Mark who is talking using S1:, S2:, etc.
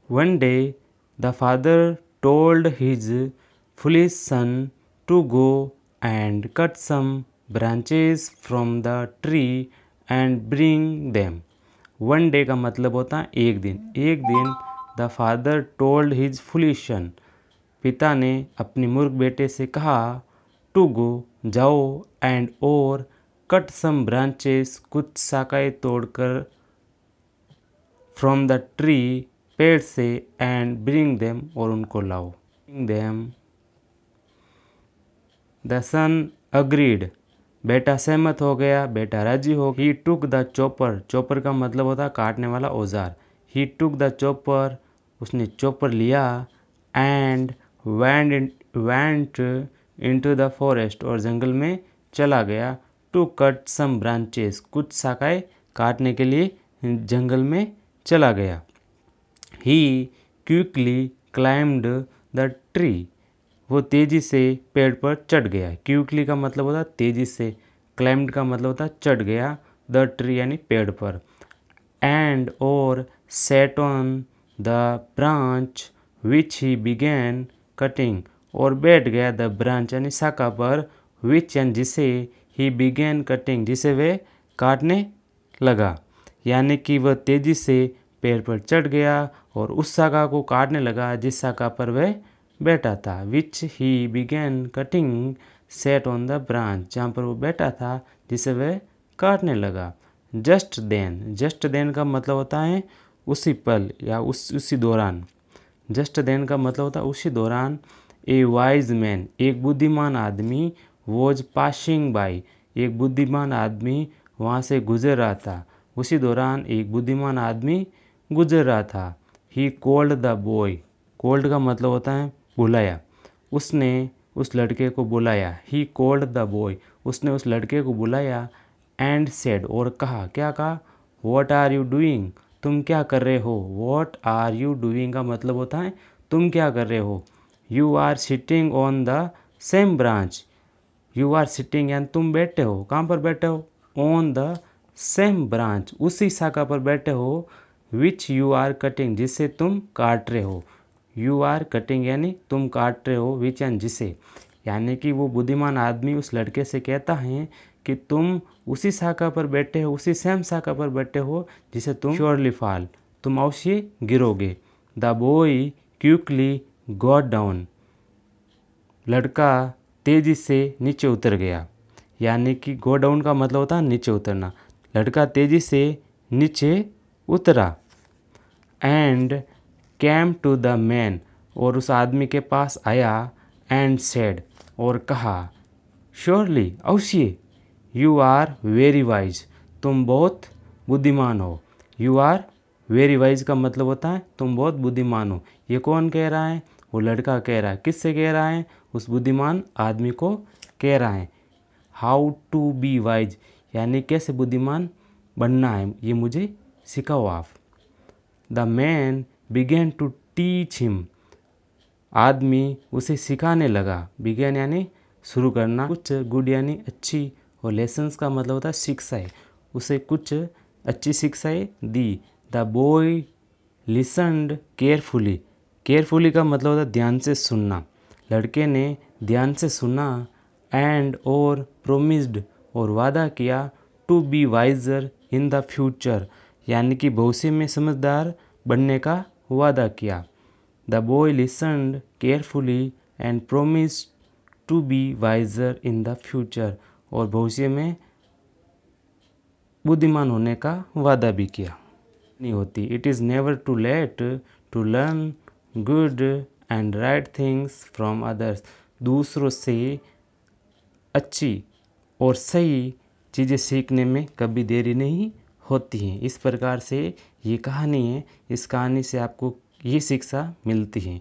S1: One day, the father told his foolish son to go and cut some branches from the tree and bring them. One day का मतलब होता है एक दिन। एक दिन the father told his foolish son, पिता ने अपने मूर्ख बेटे से कहा, टू गो, जाओ, एंड और कट सम ब्रांचेस, कुछ शाखाएं तोड़कर, फ्रॉम द ट्री, पेड़ से, एंड ब्रिंग देम, और उनको लाओ। Bring them. The son agreed, बेटा सहमत हो गया, बेटा राजी हो। He took the chopper, chopper का मतलब होता है काटने वाला औजार। ही टुक द चॉपर, उसने चॉपर लिया, and went into the forest, और जंगल में चला गया, टू कट सम ब्रांचेस, कुछ शाखाएं काटने के लिए जंगल में चला गया। ही क्विकली क्लाइम्ड द ट्री, वो तेजी से पेड़ पर चढ़ गया। क्विकली का मतलब होता है तेजी से, क्लाइम्ड का मतलब होता है चढ़ गया, द ट्री यानी पेड़ पर, एंड और set on the branch which he began cutting, और बैठ गया द ब्रांच यानी शाखा पर, विच यानी जिसे, ही बिगेन कटिंग जिसे वे काटने लगा। यानी कि वह तेजी से पेड़ पर चढ़ गया और उस शाखा को काटने लगा जिस शाखा पर वह बैठा था। Which he began cutting sat on the branch, जहाँ पर वो बैठा था जिसे वह काटने लगा। जस्ट देन का मतलब होता है उसी पल या उसी दौरान। जस्ट देन का मतलब होता है उसी दौरान। ए वाइज मैन, एक बुद्धिमान आदमी, वॉज पासिंग बाई, एक बुद्धिमान आदमी वहाँ से गुजर रहा था। उसी दौरान एक बुद्धिमान आदमी गुजर रहा था। He called the boy, called का मतलब होता है बुलाया, उसने उस लड़के को बुलाया। ही कॉल्ड द बॉय, उसने उस लड़के को बुलाया, एंड सेड, और कहा, क्या कहा, व्हाट आर यू डूइंग, तुम क्या कर रहे हो। व्हाट आर यू डूइंग का मतलब होता है तुम क्या कर रहे हो। You are sitting on the same branch, you are sitting यानी तुम बैठे हो, कहाँ पर बैठे हो, ऑन द सेम ब्रांच, उसी शाखा पर बैठे हो, विच यू आर कटिंग, जिसे तुम काट रहे हो। यू आर कटिंग यानी तुम काट रहे हो, विच यानी जिसे, यानी कि वो बुद्धिमान आदमी उस लड़के से कहता है कि तुम उसी शाखा पर बैठे हो, उसी सेम शाखा पर बैठे हो जिसे तुम श्योरली फॉल, तुम अवश्य गिरोगे। The boy quickly got down, लड़का तेजी से नीचे उतर गया। यानी कि गो डाउन का मतलब होता है नीचे उतरना। लड़का तेजी से नीचे उतरा। And came to the man, और उस आदमी के पास आया, एंड सेड, और कहा, श्योरली, अवश्य, यू आर वेरी वाइज, तुम बहुत बुद्धिमान हो। यू आर वेरी वाइज का मतलब होता है तुम बहुत बुद्धिमान हो। ये कौन कह रहा है, वो लड़का कह रहा है। किससे कह रहा है, उस बुद्धिमान आदमी को कह रहा है। हाउ टू बी वाइज, यानी कैसे बुद्धिमान बनना है, ये मुझे सिखाओ आप। The man began to teach him, आदमी उसे सिखाने लगा। बिगेन यानी शुरू करना, कुछ गुड यानी अच्छी, और लेसन्स का मतलब होता है शिक्षाएं, उसे कुछ अच्छी शिक्षाएं दी। The boy listened carefully, carefully का मतलब होता है ध्यान से सुनना। लड़के ने ध्यान से सुना, एंड और प्रोमिस्ड, और वादा किया, to be wiser in the future, यानी कि भविष्य में समझदार बनने का वादा किया। The boy listened carefully and promised to be wiser in the future, और भविष्य में बुद्धिमान होने का वादा भी किया। नहीं होती, it is never too late to learn good and right things from others, दूसरों से अच्छी और सही चीज़ें सीखने में कभी देरी नहीं होती हैं। इस प्रकार से ये कहानी है, इस कहानी से आपको ये शिक्षा मिलती है।